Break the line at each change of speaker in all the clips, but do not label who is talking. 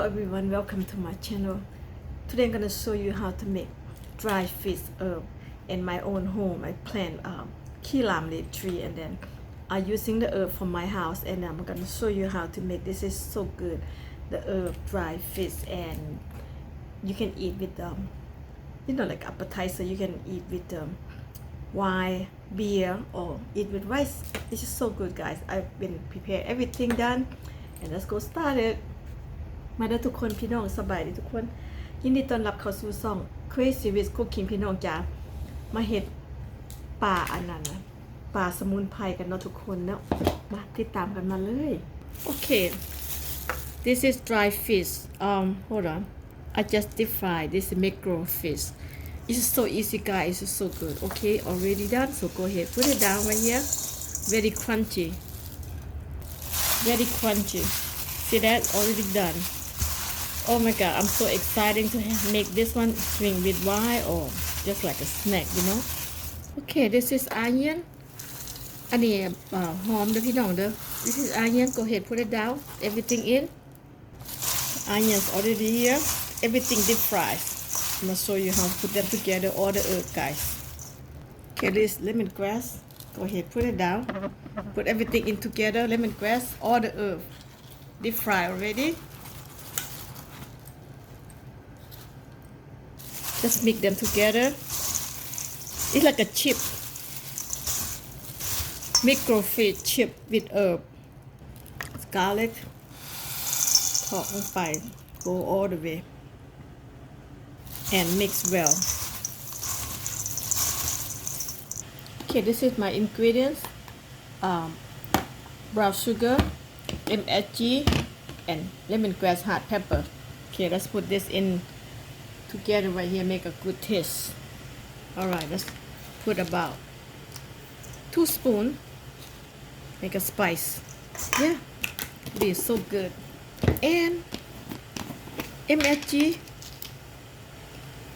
everyone, welcome to my channel. Today I'm gonna show you how to make dry fish herb in my own home. I plant key lime leaf tree and then I'm using the herb from my house, and I'm gonna show you how to make this. Is so good, the herb dry fish, and you can eat with like appetizer. You can eat with wine, beer, or eat with rice. This is so good, guys. I've been prepared everything done, and let's go start it. มาได้ทุกคนพี่น้องสบายดีทุกคนยินดีต้อนรับเข้าสู่ช่อง Crazy with Cooking พี่น้องจ๋ามาเฮ็ดปลาอันนั้นนะปลาสมุนไพรกันเนาะทุกคนเนาะมาติดตามกันมาเลยโอเค this is dry fish hold on I just deep fry this is mackerel fish it's so easy guys it's so good okay already done so go ahead put it down right here very crunchy see that already done. Oh my god, I'm so excited to make this one, drink with wine or just like a snack, you know. Okay, this is onion. อันนี้หอมเด้อพี่น้องเด้อ This is onion. Go ahead, put it down. Everything in. Onions already here. Everything deep fried. I'm gonna show you how to put them together. All the herb, guys. Okay, this lemongrass. Go ahead, put it down. Put everything in together. Lemongrass, all the herb. Deep fry already. Just mix them together. It's like a chip. Microfish chip with herb. Garlic. Talk on fire. Go all the way. And mix well. Okay, this is my ingredients. Brown sugar, MSG, and lemongrass hot pepper. Okay, let's put this in together right here, make a good taste. Alright, let's put about 2 spoons, make a spice. Yeah, it is so good. And MSG,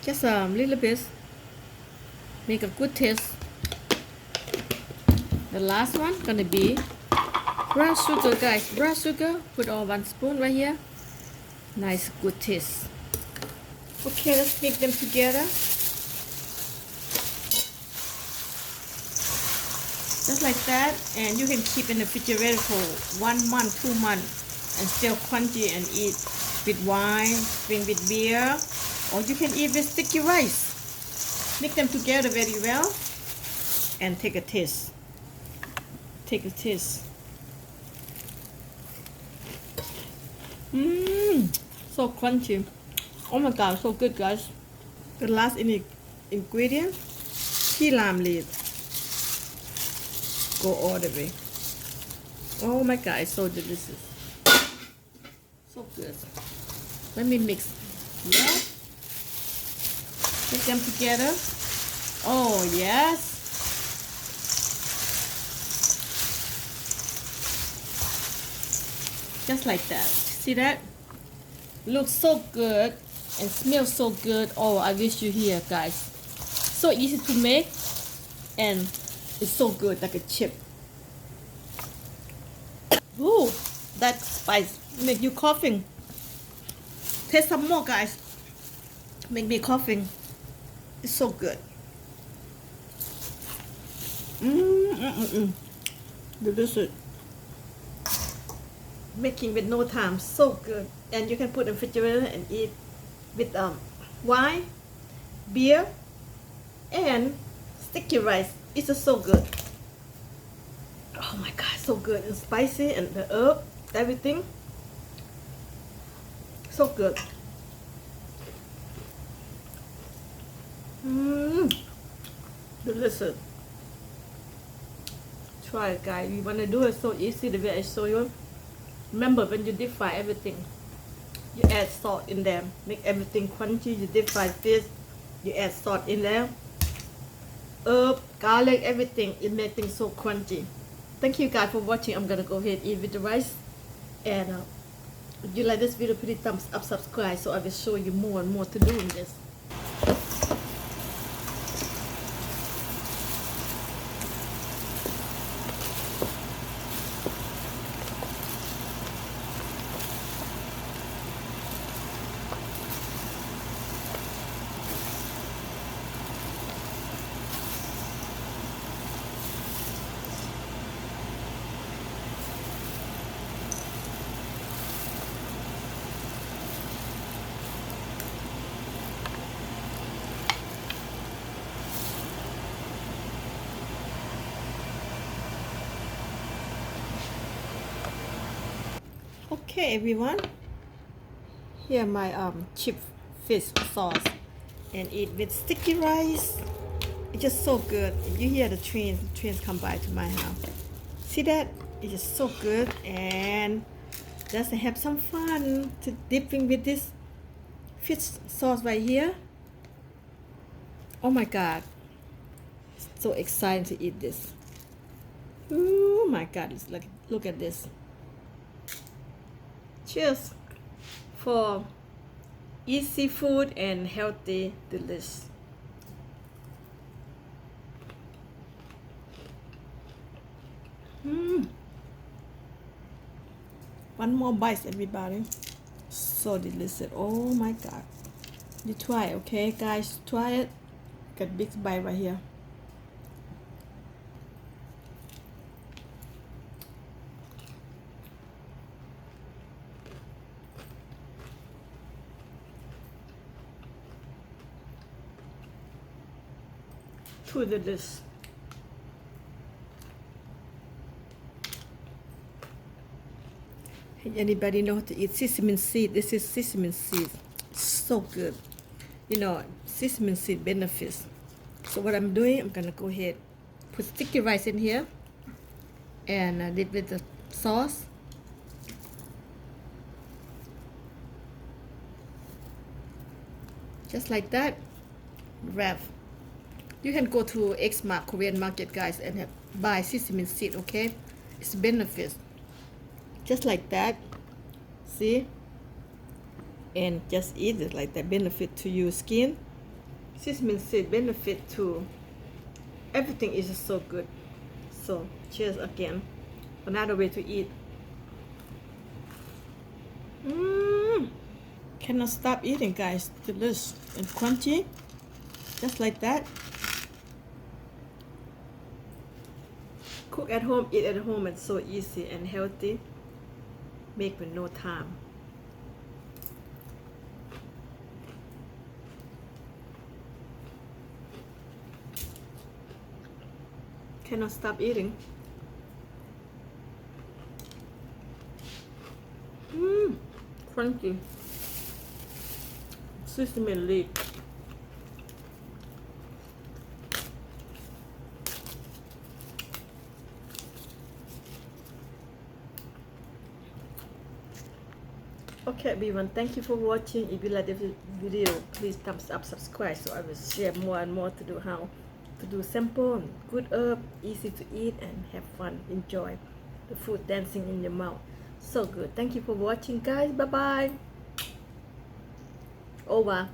just a little bit, make a good taste. The last one gonna be brown sugar, guys. Brown sugar, put all 1 spoon right here. Nice, good taste. Okay, let's mix them together. Just like that, and you can keep in the refrigerator for 1 month, 2 months, and still crunchy and eat with wine, drink with beer, or you can eat with sticky rice. Mix them together very well, and take a taste. Take a taste. So crunchy. Oh my god, so good, guys. The last ingredient, key lime leaf. Go all the way. Oh my god, it's so delicious. So good. Let me mix. Yeah. Put them together. Oh yes. Just like that. See that? Looks so good and smells so good. Oh, I wish you here, guys. So easy to make and it's so good, like a chip. Ooh, that spice make you coughing. Taste some more, guys. Make me coughing. It's so good. Delicious. Making with no time, so good. And you can put in the refrigerator and eat with wine, beer, and sticky rice. It's just so good. Oh my god, so good and spicy, and the herb, everything, so good. Delicious. Try it, guys. You wanna do it so easy the way I show you. Remember, when you deep fry everything, you add salt in there, make everything crunchy. You deep fry fish, you add salt in there, herb, garlic, everything. It makes things so crunchy. Thank you guys for watching. I'm gonna go ahead and eat with the rice. And if you like this video, put a thumbs up, subscribe, so I will show you more and more to do in this. Okay, everyone. Here my chip fish sauce, and eat with sticky rice. It's just so good. If you hear the trains come by to my house. See that? It's just so good, and just have some fun to dipping with this fish sauce right here. Oh my God! So excited to eat this. Oh my God! It's like, look at this. Cheers for easy food and healthy delicious. One more bite, everybody. So delicious. Oh my God. You try it, okay, guys? Try it. Got big bite right here. Too delicious. Anybody know how to eat sesame seed? This is sesame seed. So good. You know, sesame seed benefits. So what I'm doing, I'm gonna go ahead, put sticky rice in here, and dip with the sauce. Just like that. Wrap. You can go to Xmark Korean market, guys, and buy sesame seed. Okay, it's benefits. Just like that. See, and just eat it like that. Benefit to your skin. Sesame seed benefit to everything. Is just so good. So cheers again. Another way to eat. Cannot stop eating, guys. Delicious and crunchy, just like that. Cook at home, eat at home. It's so easy and healthy. Make with no time. Cannot stop eating. Crunchy. Sesame leaf. Okay, everyone, thank you for watching. If you like the video, please thumbs up, subscribe, so I will share more and more to do how to do simple, good herb, easy to eat, and have fun. Enjoy the food dancing in your mouth. So good. Thank you for watching, guys. Bye bye. Over.